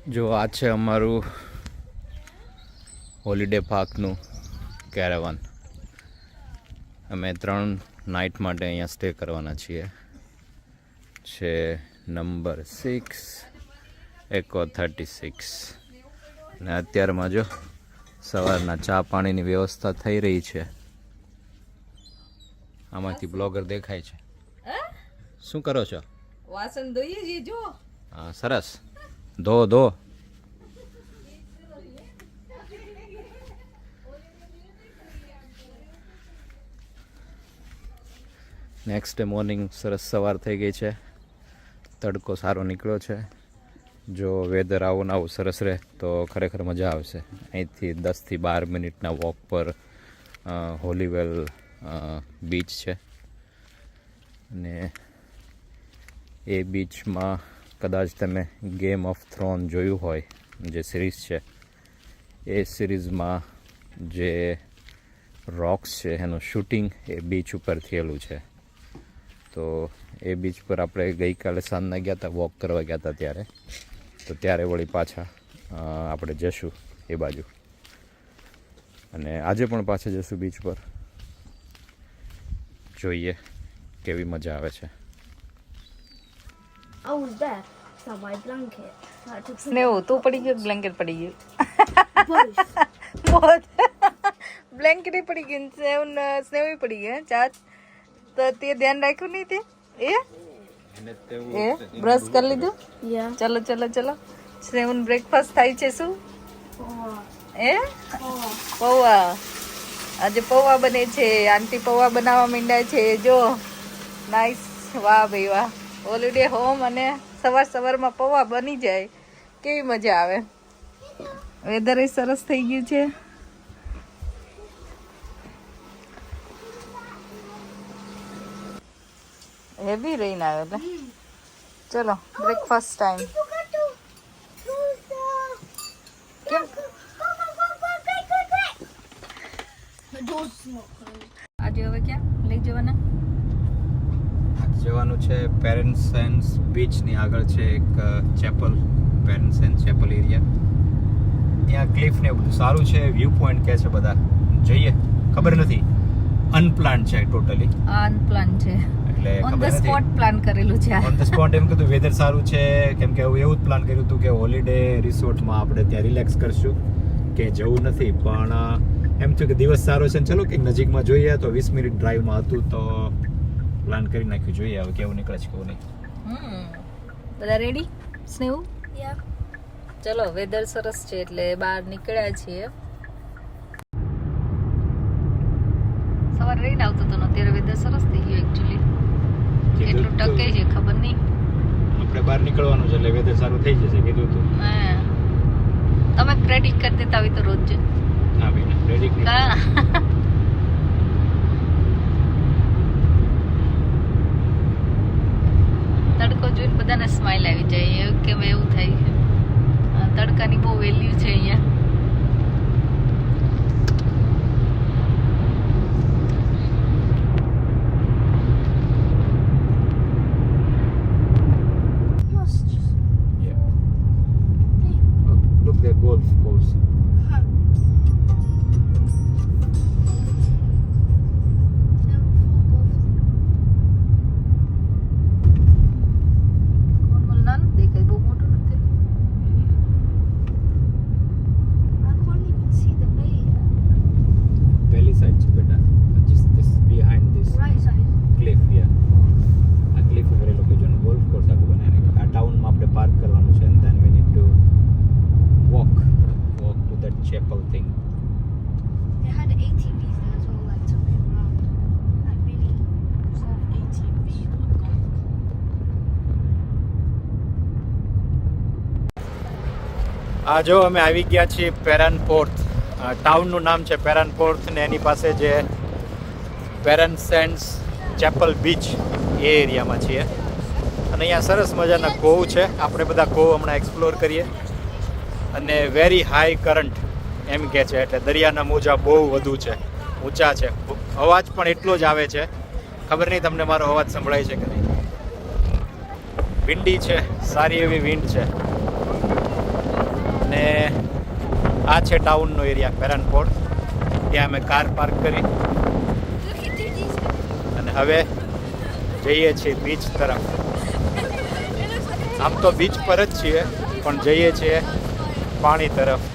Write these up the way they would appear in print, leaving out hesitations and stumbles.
જો આ છે અમારું હોલિડે પાર્કનું કેરાવન. અમે 3 નાઇટ માટે અહીંયા સ્ટે કરવાના છીએ. છે નંબર 6 એકો 36. અને અત્યારમાં જો સવારના ચા પાણીની વ્યવસ્થા થઈ રહી છે. આમાંથી બ્લોગર દેખાય છે. શું કરો છો? વાસણ ધોઈએ છીએ જો. હા સરસ, ધો. નેક્સ્ટ ડે મોર્નિંગ સરસ સવાર થઈ ગઈ છે. તડકો સારો નીકળ્યો છે. જો વેધર આવું ને આવું સરસ રહે તો ખરેખર મજા આવશે. અહીંથી 10 થી 12 મિનિટના વોક પર હોલીવેલ બીચ છે. અને એ બીચમાં કદાચ તમે ગેમ ઓફ થ્રોન જોયું હોય, જે સિરીઝ છે, એ સિરીઝમાં જે રોક્સ છે એનું શૂટિંગ એ બીચ ઉપર થયેલું છે. તો એ બીચ પર આપણે ગઈકાલે સાંજના ગયા હતા, વોક કરવા ગયા હતા ત્યારે વળી પાછા આપણે જશું એ બાજુ. અને આજે પણ પાછા જશું બીચ પર. જોઈએ કેવી મજા આવે છે. I was there. So my blanket. So I took some સ્નેહુ તું પડી ગયો, બ્લેન્કેટ પડી ગયું. both. બોલ બ્લેન્કેટ પડી ગયું, સ્નેહુ પડી ગયો. ચાચ તો તે ધ્યાન રાખ્યું નહીં તે એ બ્રશ કરી લીધું. Yeah. ચલો સ્નેહુ બ્રેકફાસ્ટ થાય છે. શું Oh. એ પૌવા. આજે પૌવા બને છે. આંટી પૌવા બનાવવા માંડ્યા છે. જો નાઈસ. વાહ ભાઈ વાહ. હોલિડે હોમ અને સવારમાં પૌવા બની જાય કેવી મજા આવે. વેધર સરસ થઈ ગયું છે. હેવી રહીને આવ્યો એટલે ચલો બ્રેકફાસ્ટ ટાઈમ. કેમ The door's not closed. આજે હવે ક્યાં લઈ જવાના? જવાનું છે પેરેન્ટ્સ એન્ડ બીચની આગળ છે એક ચેપલ, પેરેન્ટ્સ એન્ડ ચેપલ એરિયા. ત્યાં ક્લિફ ને બધું સારું છે. વ્યૂ પોઈન્ટ કે છે બધા. જઈએ, ખબર નથી. અનપ્લાન છે ટોટલી. અનપ્લાન છે. એટલે ઓન ધ ખબર સ્પોટ નથી. પ્લાન કરેલું છે. ઓન ધ સ્પોટ એમ કીધું વેધર સારું છે, કેમ કે એવું જ પ્લાન કર્યું હતું કે હોલિડે રિસોર્ટમાં આપણે ત્યાં રિલેક્સ કરશું, કે જવું નથી. પણ એમ થયું કે દિવસ સારો છે ને ચલો કંઈક નજીકમાં જોઈએ. તો 20 મિનિટ ડ્રાઈવમાં હતું તો પ્લાન કરી નાખ્યું. જોઈએ હવે કેવું નીકળે છે કેવું નહીં. બધા રેડી સ્નેહુ? Yeah. ચલો વેધર સરસ છે એટલે બહાર નીકળ્યા છીએ. સવારે રહીને આવતો હતો ને અત્યારે વેધર સરસ થઈ ગયું. એકચ્યુઅલી કેટલું ટકે છે ખબર નહીં. આપણે બહાર નીકળવાનું છે એટલે વેધર સારું થઈ જશે કીધું હતું. હા તમે ક્રેડિટ કરી દેતા હોય તો રોજ ના ભાઈ ના રેડી કા તડકો જોઈને બધાને સ્માઈલ આવી જાય. એવું કેમ એવું થાય છે. તડકાની બહુ વેલ્યુ છે અહીંયા. Must just. Yeah. Look there, golf course. Huh. Normal ના દેખાય, બહુ મોટું નથી. I can't even see the bay yet. પહેલી સાઈડ છે બેટા. Just this behind this Right side. cliff, yeah. આ cliff ઉપર એ લોકો જોને ગોલ્ફ કોર્સ આખું બનાવીને આ ટાઉનમાં આપણે પાર્ક કરવાનું છે. and then we need to walk to that chapel thing. They had ATVs there as well, like to move around. Like mini sort of ATVs. આ જો અમે આવી ગયા છીએ પેરાનપોર્થ. ટાઉનનું નામ છે પેરાનપોર્થ ને એની પાસે જે પેરેન્ટ્સ એન્ડ ચેપલ બીચ એ એરિયામાં છીએ. અને અહીંયા સરસ મજાના કોવ છે. આપણે બધા કોવ હમણાં એક્સપ્લોર કરીએ. અને વેરી હાઈ કરંટ એમ કહે છે, એટલે દરિયાના મોજા બહુ વધુ છે, ઊંચા છે. અવાજ પણ એટલો જ આવે છે. ખબર નહીં તમને મારો અવાજ સંભળાય છે કે નહીં. વિન્ડી છે, સારી એવી વિન્ડ છે. અને આ છે ટાઉનનો એરિયા પેરાનપોર્ટ. ત્યાં અમે કાર પાર્ક કરી Look at Duty's. અને હવે જઈએ છીએ બીચ તરફ. It looks like a આમ તો બીચ પર જ છીએ પણ જઈએ છીએ પાણી તરફ.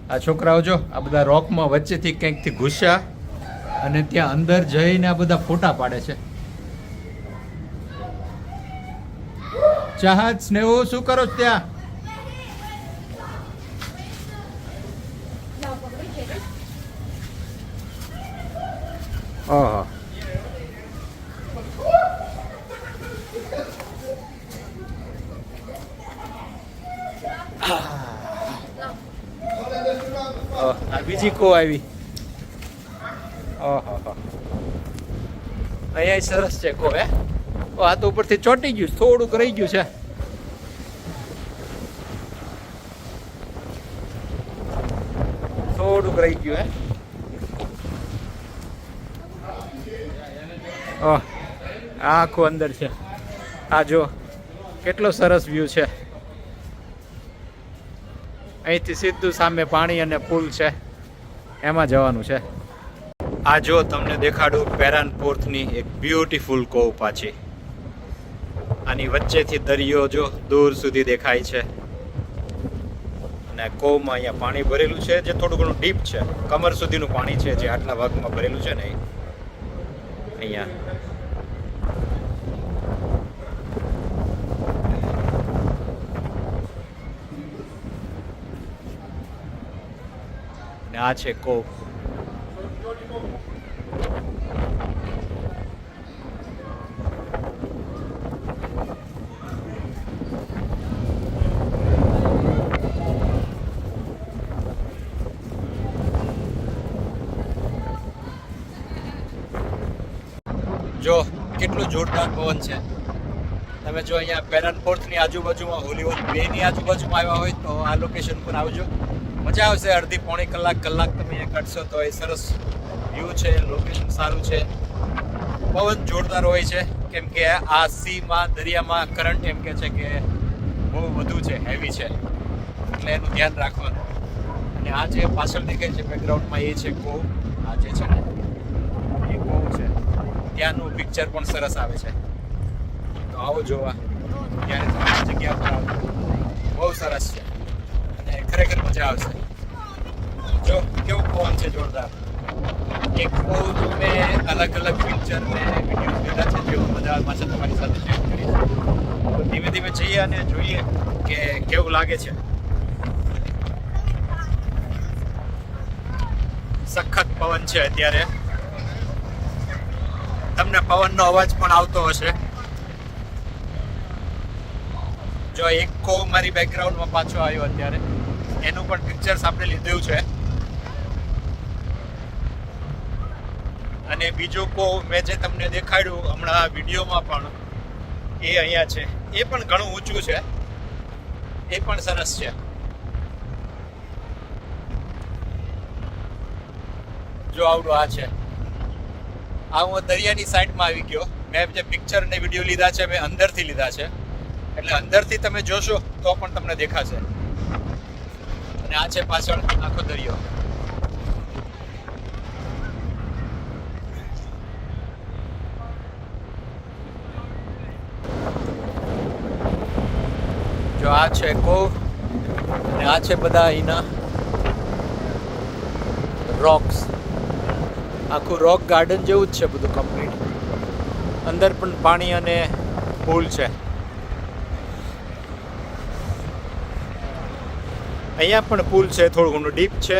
આ છોકરાઓ જો આ બધા રોકમાં વચ્ચેથી કંઈકથી ઘૂસ્યા અને ત્યાં અંદર જઈને આ બધા ફોટા પાડે છે. ચાહત સ્નેહુ શું કરો છો ત્યાં? ઓહો આ બીજી કો આવી. ઓહો અહીંયા સરસ છે કો. હે આ તો ઉપરથી ચોંટી ગયું, થોડુંક રહી ગયું છે. થોડુંક રહી ગયું. હે ઓહ આ આખું અંદર છે. આ જો કેટલો સરસ વ્યૂ છે. અહીંથી સીધું સામે પાણી અને પુલ છે, એમાં જવાનું છે. આ જો તમને દેખાડું પેરાનપોર્ટની એક બ્યુટીફુલ કોવ પાછી. આની વચ્ચેથી દરિયો જો દૂર સુધી દેખાય છે અને કોવમાં અહીંયા પાણી ભરેલું છે જે થોડું ઘણું ડીપ છે. કમર સુધીનું પાણી છે જે આટલા ભાગમાં ભરેલું છે ને અહીંયા. ને આ છે કોવ. જો કેટલું જોરદાર પવન છે. તમે જો અહીંયા પેરાનપોર્ટની આજુબાજુમાં હોલીવુડ બેની આજુબાજુમાં આવ્યા હોય તો આ લોકેશન પર આવજો. મજા આવશે. અડધી પોણી કલાક તમે અહીંયા કાઢશો તો એ સરસ વ્યૂ છે, લોકેશન સારું છે. પવન જોરદાર હોય છે કેમ કે આ સીમાં દરિયામાં કરંટ એમ કે છે કે બહુ વધુ છે, હેવી છે, એટલે એનું ધ્યાન રાખવાનું. અને આ જે પાછળ દેખાય છે બેકગ્રાઉન્ડમાં એ છે કોવ. આ જે છે ને એ કોવ છે. ત્યાંનું પિક્ચર પણ સરસ આવે છે, તો આવો જોવા. ત્યારે તમારી જગ્યા પર આવો, બહુ સરસ છે અને ખરેખર મજા આવશે. જો કેવું પવન છે જોરદાર. એક બહુ મેં અલગ અલગ પિક્ચર ને વિડીયો લીધા છે જેવું બધા પાછળ તમારી સાથે શેર કરીશ. તો ધીમે ધીમે જઈએ અને જોઈએ કે કેવું લાગે છે. સખત પવન છે અત્યારે. તમને પવનનો અવાજ પણ આવતો હશે. જો એક કોવ મારી બેકગ્રાઉન્ડમાં પાછો આવ્યો અત્યારે, એનું પણ પિક્ચર્સ આપણે લીધું છે. અને બીજો કોવ મેં જે તમને દેખાડ્યું હમણાં વિડીયોમાં પણ એ અહીંયા છે. એ પણ ઘણું ઊંચું છે, એ પણ સરસ છે. જો આવડું આ છે. આ હું દરિયાની સાઈડમાં આવી ગયો. મેં જે પિક્ચર ને વિડીયો લીધા છે મેં અંદરથી લીધા છે, એટલે અંદરથી તમે જોશો તો પણ તમને દેખાશે. અને આ છે પાછળ આખો દરિયો. જો આ છે કોવ અને આ છે બધા અહીંના રોક્સ. આખું રોક ગાર્ડન જેવું જ છે બધું કમ્પ્લીટ. અંદર પણ પાણી અને પુલ છે. અહીંયા પણ પુલ છે, થોડું ઘણું ડીપ છે,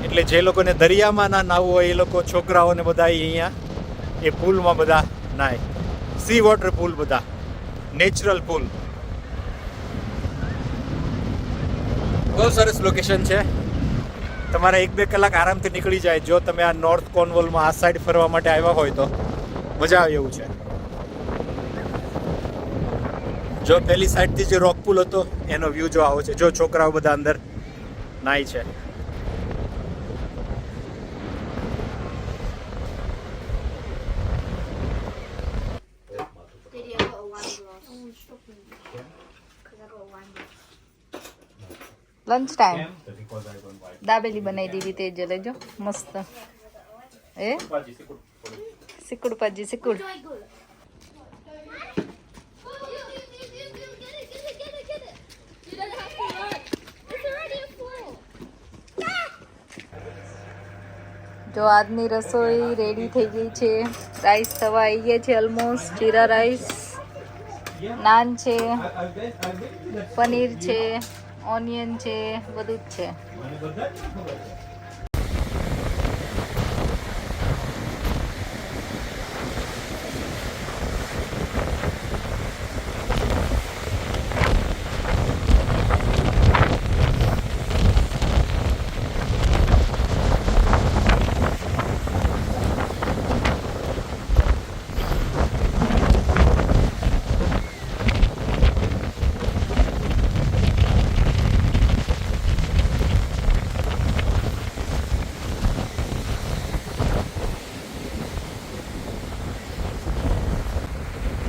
એટલે જે લોકોને દરિયામાં ના નાહવું હોય એ લોકો છોકરાઓને બધા અહીંયા એ પુલમાં બધા નાય. સી વોટર પુલ, બધા નેચરલ પુલ. બહુ સરસ લોકેશન છે. તમારે 1-2 કલાક આરામથી નીકળી જાય જો તમે આ નોર્થ કોર્નવોલમાં આ સાઈડ ફરવા માટે આવ્યા હોય તો. મજા આવે એવું છે. જો પેલી સાઈડથી જે રોક પુલ હતો એનો વ્યૂ જો આવો છે. જો છોકરાઓ બધા અંદર નાય છે. Did you put a wine glass? Lunch time dabeli બનાવી દીધી તે જ લેજો મસ્ત એ સિકુડ પાજી સિકુડ જો આજની રસોઈ રેડી થઈ ગઈ છે રાઈસ થવા આવી ગયા છે ઓલમોસ્ટ જીરા રાઈસ નાન છે પનીર છે ઓનિયન છે બધું જ છે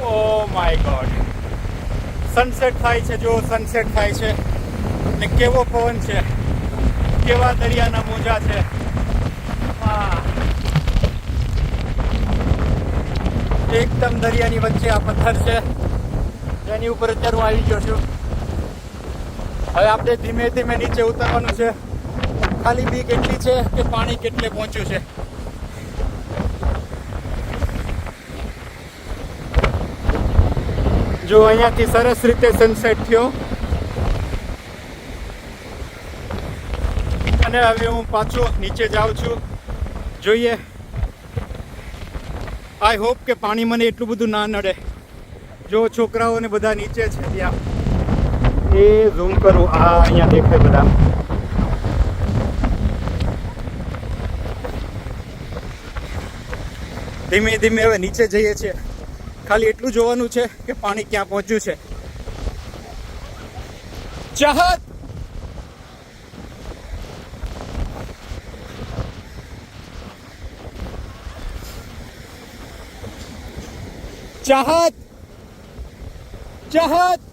ઓ માય ગોડ સનસેટ થાય છે જો સનસેટ થાય છે ને કેવો પવન છે કેવા દરિયાના મોજા છે એકદમ દરિયાની વચ્ચે આ પથ્થર છે જેની ઉપર અત્યારે હું આવી ગયો છું હવે આપણે ધીમે ધીમે નીચે ઉતરવાનું છે ખાલી બીક એટલી છે કે પાણી કેટલે પહોંચ્યું છે જો અહીંયાથી સરસ રીતે સનસેટ થયો અને હવે હું પાછો નીચે જાઉં છું જોઈએ આઈ હોપ કે પાણી મને એટલું બધું ના નડે જો છોકરાઓને બધા નીચે છે ત્યાં એ ઝૂમ કરું અહીંયા દેખાય બધા ધીમે ધીમે હવે નીચે જઈએ છીએ ખાલી એટલું જોવાનું છે કે પાણી ક્યાં પહોંચ્યું છે ચાહત ચાહત ચાહત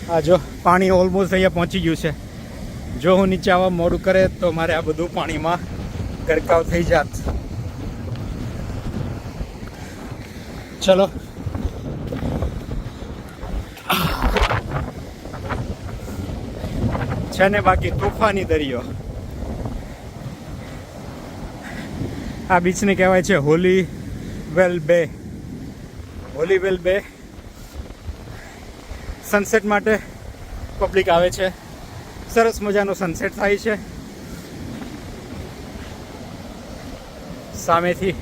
આ જો પાણી ઓલમોસ્ટ અહીંયા પહોંચી ગયું છે જો હું નીચે આવવા મોડું કરે તો મારે આ બધું પાણીમાં ગરકાવ થઈ જાત ચલો છે ને બાકી તોફાની દરિયો આ બીચને કહેવાય છે હોલીવેલ બે સનસેટ માટે પબ્લિક આવે છે સરસ મજાનો સનસેટ થાય છે સામેથી